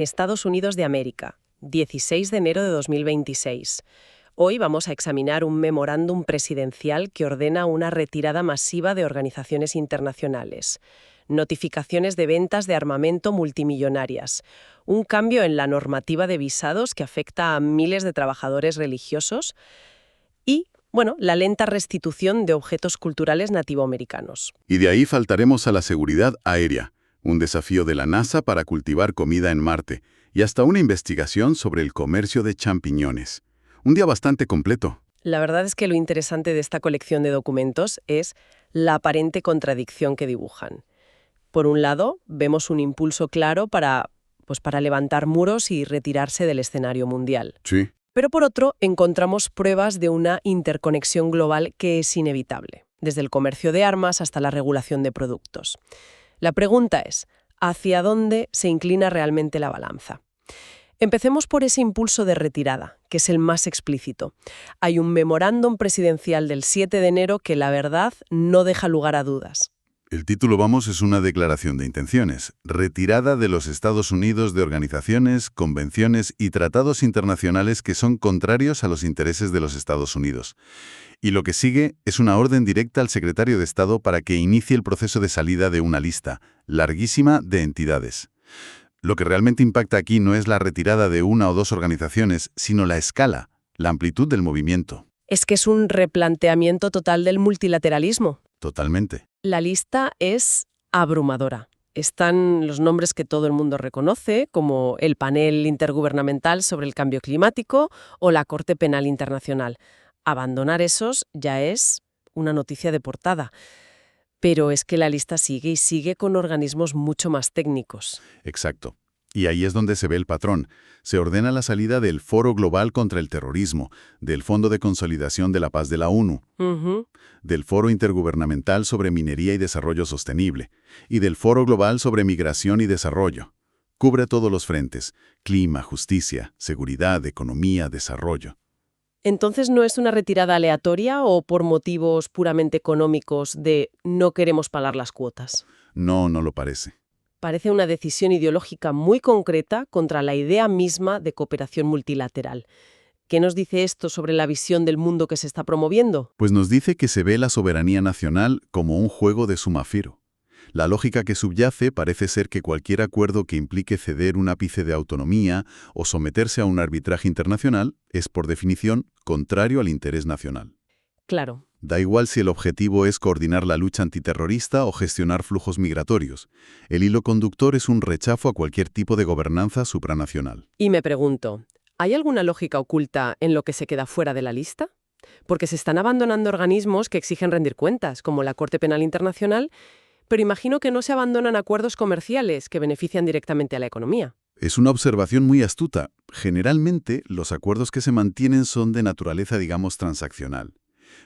Estados Unidos de América, 16 de enero de 2026. Hoy vamos a examinar un memorándum presidencial que ordena una retirada masiva de organizaciones internacionales, notificaciones de ventas de armamento multimillonarias, un cambio en la normativa de visados que afecta a miles de trabajadores religiosos y, la lenta restitución de objetos culturales nativoamericanos. Y de ahí faltaremos a la seguridad aérea, un desafío de la NASA para cultivar comida en Marte, y hasta una investigación sobre el comercio de champiñones. Un día bastante completo. La verdad es que lo interesante de esta colección de documentos es la aparente contradicción que dibujan. Por un lado, vemos un impulso claro para levantar muros y retirarse del escenario mundial. Sí. Pero por otro, encontramos pruebas de una interconexión global que es inevitable, desde el comercio de armas hasta la regulación de productos. La pregunta es, ¿hacia dónde se inclina realmente la balanza? Empecemos por ese impulso de retirada, que es el más explícito. Hay un memorándum presidencial del 7 de enero que, la verdad, no deja lugar a dudas. El título, es una declaración de intenciones. Retirada de los Estados Unidos de organizaciones, convenciones y tratados internacionales que son contrarios a los intereses de los Estados Unidos. Y lo que sigue es una orden directa al secretario de Estado para que inicie el proceso de salida de una lista larguísima de entidades. Lo que realmente impacta aquí no es la retirada de una o dos organizaciones, sino la escala, la amplitud del movimiento. Es que es un replanteamiento total del multilateralismo. Totalmente. La lista es abrumadora. Están los nombres que todo el mundo reconoce, como el Panel Intergubernamental sobre el Cambio Climático o la Corte Penal Internacional. Abandonar esos ya es una noticia de portada. Pero es que la lista sigue y sigue con organismos mucho más técnicos. Exacto. Y ahí es donde se ve el patrón. Se ordena la salida del Foro Global contra el Terrorismo, del Fondo de Consolidación de la Paz de la ONU, del Foro Intergubernamental sobre Minería y Desarrollo Sostenible, y del Foro Global sobre Migración y Desarrollo. Cubre todos los frentes: clima, justicia, seguridad, economía, desarrollo. Entonces, ¿no es una retirada aleatoria o por motivos puramente económicos de no queremos pagar las cuotas? No, no lo parece. Parece una decisión ideológica muy concreta contra la idea misma de cooperación multilateral. ¿Qué nos dice esto sobre la visión del mundo que se está promoviendo? Pues nos dice que se ve la soberanía nacional como un juego de suma cero. La lógica que subyace parece ser que cualquier acuerdo que implique ceder un ápice de autonomía o someterse a un arbitraje internacional es, por definición, contrario al interés nacional. Claro. Da igual si el objetivo es coordinar la lucha antiterrorista o gestionar flujos migratorios. El hilo conductor es un rechazo a cualquier tipo de gobernanza supranacional. Y me pregunto, ¿hay alguna lógica oculta en lo que se queda fuera de la lista? Porque se están abandonando organismos que exigen rendir cuentas, como la Corte Penal Internacional, pero imagino que no se abandonan acuerdos comerciales que benefician directamente a la economía. Es una observación muy astuta. Generalmente, los acuerdos que se mantienen son de naturaleza, transaccional.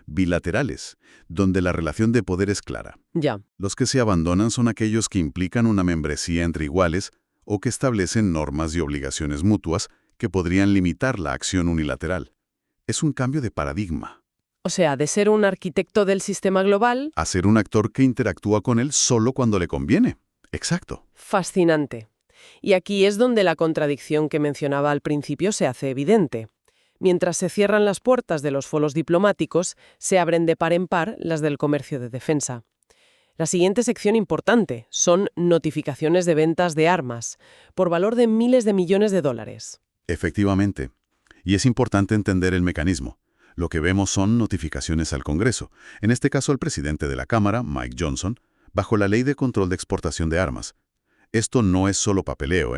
Bilaterales, donde la relación de poder es clara. Ya. Los que se abandonan son aquellos que implican una membresía entre iguales o que establecen normas y obligaciones mutuas que podrían limitar la acción unilateral. Es un cambio de paradigma. O sea, de ser un arquitecto del sistema global A ser un actor que interactúa con él solo cuando le conviene. Exacto. fascinante. Y aquí es donde la contradicción que mencionaba al principio se hace evidente. Mientras se cierran las puertas de los foros diplomáticos, se abren de par en par las del comercio de defensa. La siguiente sección importante son notificaciones de ventas de armas, por valor de miles de millones de dólares. Efectivamente. Y es importante entender el mecanismo. Lo que vemos son notificaciones al Congreso, en este caso al presidente de la Cámara, Mike Johnson, bajo la Ley de Control de Exportación de Armas. Esto no es solo papeleo,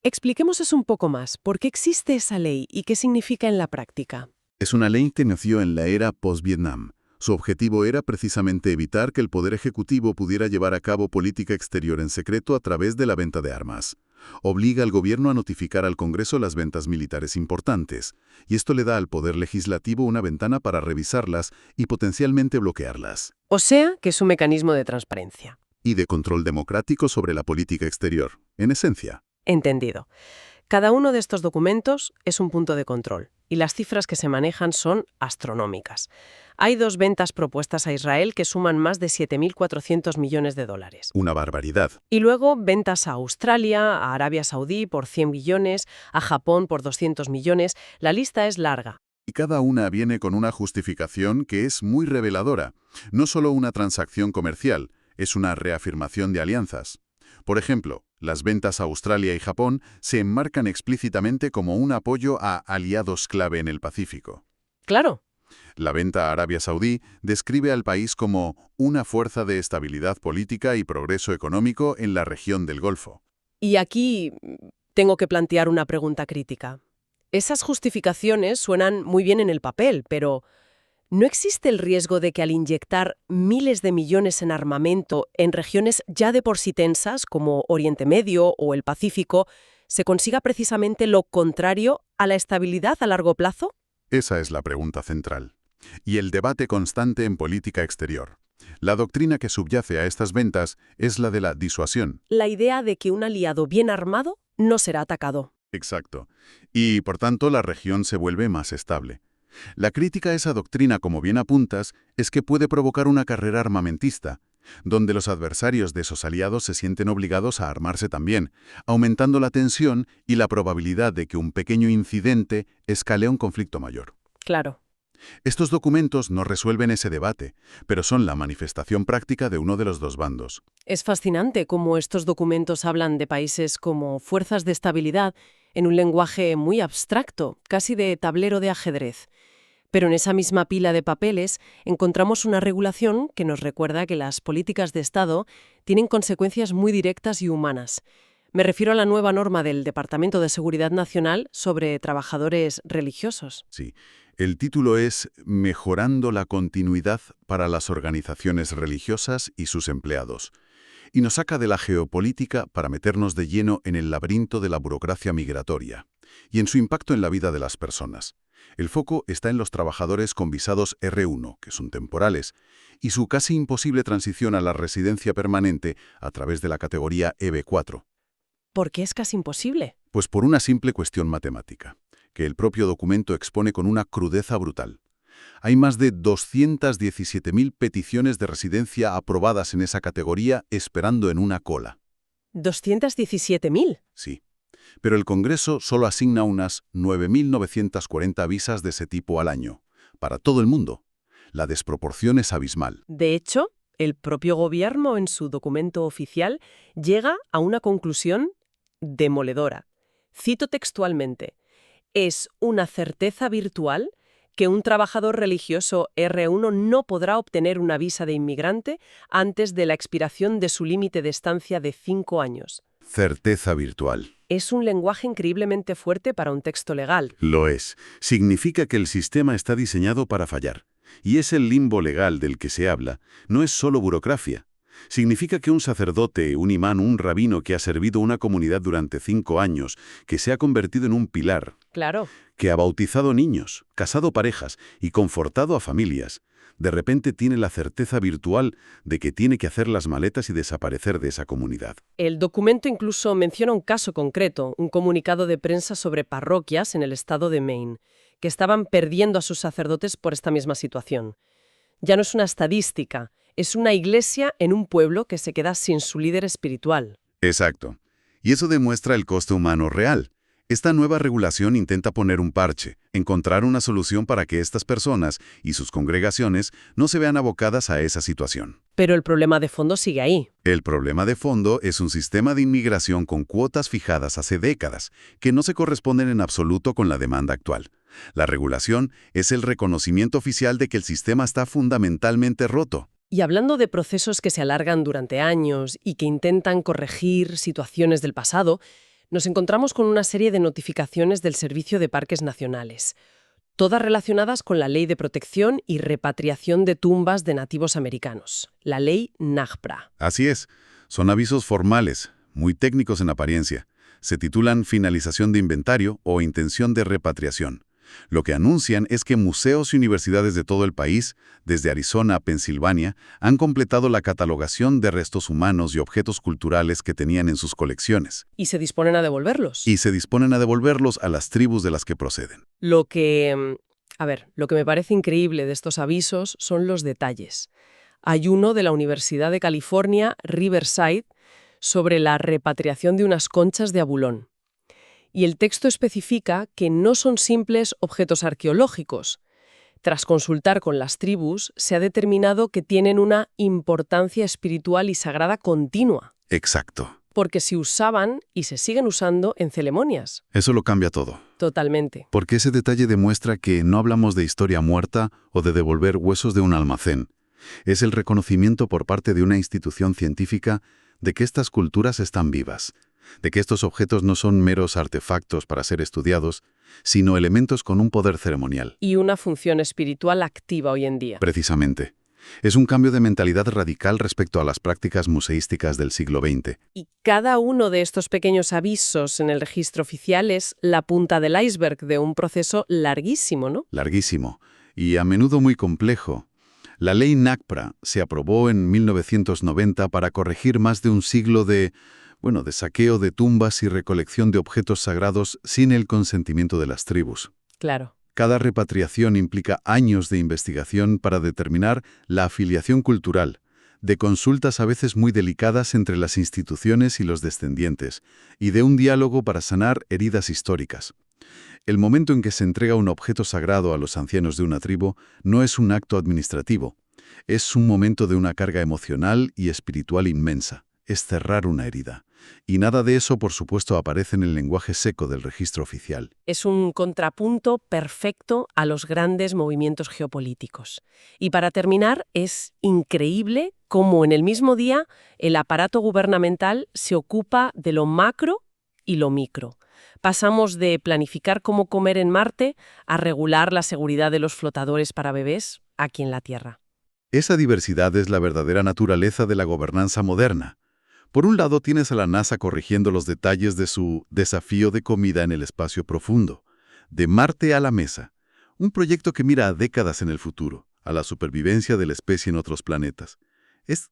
Expliquemos eso un poco más. ¿Por qué existe esa ley y qué significa en la práctica? Es una ley que nació en la era post-Vietnam. Su objetivo era precisamente evitar que el Poder Ejecutivo pudiera llevar a cabo política exterior en secreto a través de la venta de armas. Obliga al gobierno a notificar al Congreso las ventas militares importantes, y esto le da al Poder Legislativo una ventana para revisarlas y potencialmente bloquearlas. O sea, que es un mecanismo de transparencia. Y de control democrático sobre la política exterior, en esencia. Entendido. Cada uno de estos documentos es un punto de control y las cifras que se manejan son astronómicas. Hay 2 ventas propuestas a Israel que suman más de 7.400 millones de dólares. Una barbaridad. Y luego ventas a Australia, a Arabia Saudí por 100 millones, a Japón por 200 millones. La lista es larga. Y cada una viene con una justificación que es muy reveladora. No solo una transacción comercial, es una reafirmación de alianzas. Por ejemplo, las ventas a Australia y Japón se enmarcan explícitamente como un apoyo a aliados clave en el Pacífico. Claro. La venta a Arabia Saudí describe al país como una fuerza de estabilidad política y progreso económico en la región del Golfo. Y aquí tengo que plantear una pregunta crítica. Esas justificaciones suenan muy bien en el papel, pero ¿no existe el riesgo de que al inyectar miles de millones en armamento en regiones ya de por sí tensas, como Oriente Medio o el Pacífico, se consiga precisamente lo contrario a la estabilidad a largo plazo? Esa es la pregunta central. Y el debate constante en política exterior. La doctrina que subyace a estas ventas es la de la disuasión. La idea de que un aliado bien armado no será atacado. Exacto. Y, por tanto, la región se vuelve más estable. La crítica a esa doctrina, como bien apuntas, es que puede provocar una carrera armamentista, donde los adversarios de esos aliados se sienten obligados a armarse también, aumentando la tensión y la probabilidad de que un pequeño incidente escale a un conflicto mayor. Claro. Estos documentos no resuelven ese debate, pero son la manifestación práctica de uno de los dos bandos. Es fascinante cómo estos documentos hablan de países como fuerzas de estabilidad en un lenguaje muy abstracto, casi de tablero de ajedrez. Pero en esa misma pila de papeles encontramos una regulación que nos recuerda que las políticas de Estado tienen consecuencias muy directas y humanas. Me refiero a la nueva norma del Departamento de Seguridad Nacional sobre trabajadores religiosos. Sí, el título es Mejorando la continuidad para las organizaciones religiosas y sus empleados, y nos saca de la geopolítica para meternos de lleno en el laberinto de la burocracia migratoria y en su impacto en la vida de las personas. El foco está en los trabajadores con visados R1, que son temporales, y su casi imposible transición a la residencia permanente a través de la categoría EB4. ¿Por qué es casi imposible? Pues por una simple cuestión matemática, que el propio documento expone con una crudeza brutal. Hay más de 217.000 peticiones de residencia aprobadas en esa categoría esperando en una cola. ¿217.000? Sí. Pero el Congreso solo asigna unas 9.940 visas de ese tipo al año, para todo el mundo. La desproporción es abismal. De hecho, el propio gobierno en su documento oficial llega a una conclusión demoledora. Cito textualmente: es una certeza virtual que un trabajador religioso R1 no podrá obtener una visa de inmigrante antes de la expiración de su límite de estancia de 5 años. Certeza virtual. Es un lenguaje increíblemente fuerte para un texto legal. Lo es. Significa que el sistema está diseñado para fallar. Y ese limbo legal del que se habla no es solo burocracia. Significa que un sacerdote, un imán, un rabino que ha servido a una comunidad durante 5 años, que se ha convertido en un pilar, Claro. que ha bautizado niños, casado parejas y confortado a familias, de repente tiene la certeza virtual de que tiene que hacer las maletas y desaparecer de esa comunidad. El documento incluso menciona un caso concreto, un comunicado de prensa sobre parroquias en el estado de Maine, que estaban perdiendo a sus sacerdotes por esta misma situación. Ya no es una estadística, es una iglesia en un pueblo que se queda sin su líder espiritual. Exacto. Y eso demuestra el coste humano real. Esta nueva regulación intenta poner un parche, encontrar una solución para que estas personas y sus congregaciones no se vean abocadas a esa situación. Pero el problema de fondo sigue ahí. El problema de fondo es un sistema de inmigración con cuotas fijadas hace décadas, que no se corresponden en absoluto con la demanda actual. La regulación es el reconocimiento oficial de que el sistema está fundamentalmente roto. Y hablando de procesos que se alargan durante años y que intentan corregir situaciones del pasado, nos encontramos con una serie de notificaciones del Servicio de Parques Nacionales, todas relacionadas con la Ley de Protección y Repatriación de Tumbas de Nativos Americanos, la Ley NAGPRA. Así es, son avisos formales, muy técnicos en apariencia. Se titulan Finalización de Inventario o Intención de Repatriación. Lo que anuncian es que museos y universidades de todo el país, desde Arizona a Pensilvania, han completado la catalogación de restos humanos y objetos culturales que tenían en sus colecciones. Y se disponen a devolverlos. Y se disponen a devolverlos a las tribus de las que proceden. Lo que me parece increíble de estos avisos son los detalles. Hay uno de la Universidad de California, Riverside, sobre la repatriación de unas conchas de Abulón. Y el texto especifica que no son simples objetos arqueológicos. Tras consultar con las tribus, se ha determinado que tienen una importancia espiritual y sagrada continua, Exacto. porque se usaban y se siguen usando en ceremonias. Eso lo cambia todo. Totalmente. Porque ese detalle demuestra que no hablamos de historia muerta o de devolver huesos de un almacén. Es el reconocimiento por parte de una institución científica de que estas culturas están vivas, de que estos objetos no son meros artefactos para ser estudiados, sino elementos con un poder ceremonial. Y una función espiritual activa hoy en día. Precisamente. Es un cambio de mentalidad radical respecto a las prácticas museísticas del siglo XX. Y cada uno de estos pequeños avisos en el registro oficial es la punta del iceberg de un proceso larguísimo, ¿no? Larguísimo. Y a menudo muy complejo. La ley NACPRA se aprobó en 1990 para corregir más de un siglo de saqueo de tumbas y recolección de objetos sagrados sin el consentimiento de las tribus. Claro. Cada repatriación implica años de investigación para determinar la afiliación cultural, de consultas a veces muy delicadas entre las instituciones y los descendientes, y de un diálogo para sanar heridas históricas. El momento en que se entrega un objeto sagrado a los ancianos de una tribu no es un acto administrativo, es un momento de una carga emocional y espiritual inmensa, es cerrar una herida. Y nada de eso, por supuesto, aparece en el lenguaje seco del registro oficial. Es un contrapunto perfecto a los grandes movimientos geopolíticos. Y para terminar, es increíble cómo en el mismo día el aparato gubernamental se ocupa de lo macro y lo micro. Pasamos de planificar cómo comer en Marte a regular la seguridad de los flotadores para bebés aquí en la Tierra. Esa diversidad es la verdadera naturaleza de la gobernanza moderna. Por un lado tienes a la NASA corrigiendo los detalles de su desafío de comida en el espacio profundo, de Marte a la Mesa, un proyecto que mira a décadas en el futuro, a la supervivencia de la especie en otros planetas. Es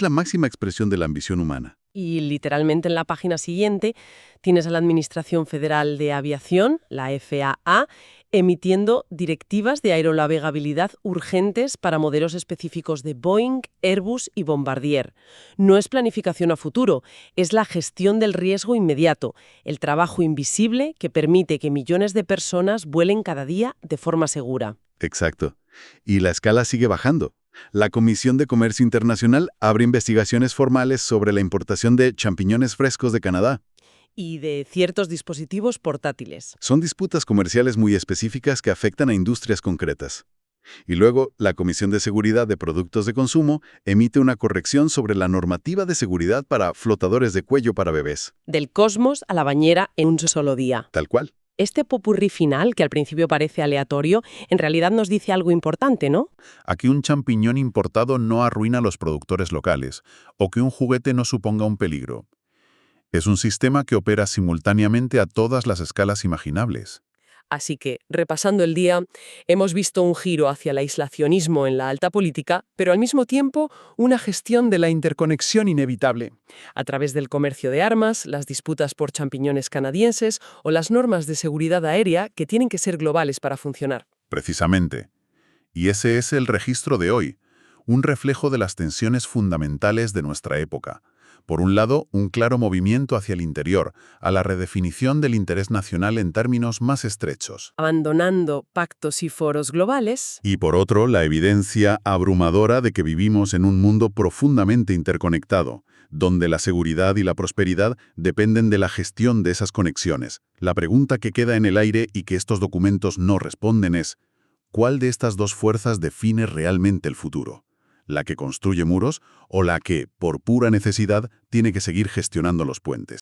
la máxima expresión de la ambición humana. Y literalmente en la página siguiente tienes a la Administración Federal de Aviación, la FAA, emitiendo directivas de aeronavegabilidad urgentes para modelos específicos de Boeing, Airbus y Bombardier. No es planificación a futuro, es la gestión del riesgo inmediato, el trabajo invisible que permite que millones de personas vuelen cada día de forma segura. Exacto. Y la escala sigue bajando. La Comisión de Comercio Internacional abre investigaciones formales sobre la importación de champiñones frescos de Canadá. Y de ciertos dispositivos portátiles. Son disputas comerciales muy específicas que afectan a industrias concretas. Y luego, la Comisión de Seguridad de Productos de Consumo emite una corrección sobre la normativa de seguridad para flotadores de cuello para bebés. Del cosmos a la bañera en un solo día. Tal cual. Este popurrí final, que al principio parece aleatorio, en realidad nos dice algo importante, ¿no? A que un champiñón importado no arruina a los productores locales, o que un juguete no suponga un peligro. Es un sistema que opera simultáneamente a todas las escalas imaginables. Así que, repasando el día, hemos visto un giro hacia el aislacionismo en la alta política, pero al mismo tiempo una gestión de la interconexión inevitable, a través del comercio de armas, las disputas por champiñones canadienses o las normas de seguridad aérea que tienen que ser globales para funcionar. Precisamente. Y ese es el registro de hoy, un reflejo de las tensiones fundamentales de nuestra época. Por un lado, un claro movimiento hacia el interior, a la redefinición del interés nacional en términos más estrechos. Abandonando pactos y foros globales. Y por otro, la evidencia abrumadora de que vivimos en un mundo profundamente interconectado, donde la seguridad y la prosperidad dependen de la gestión de esas conexiones. La pregunta que queda en el aire y que estos documentos no responden es, ¿cuál de estas dos fuerzas define realmente el futuro? ¿La que construye muros o la que, por pura necesidad, tiene que seguir gestionando los puentes?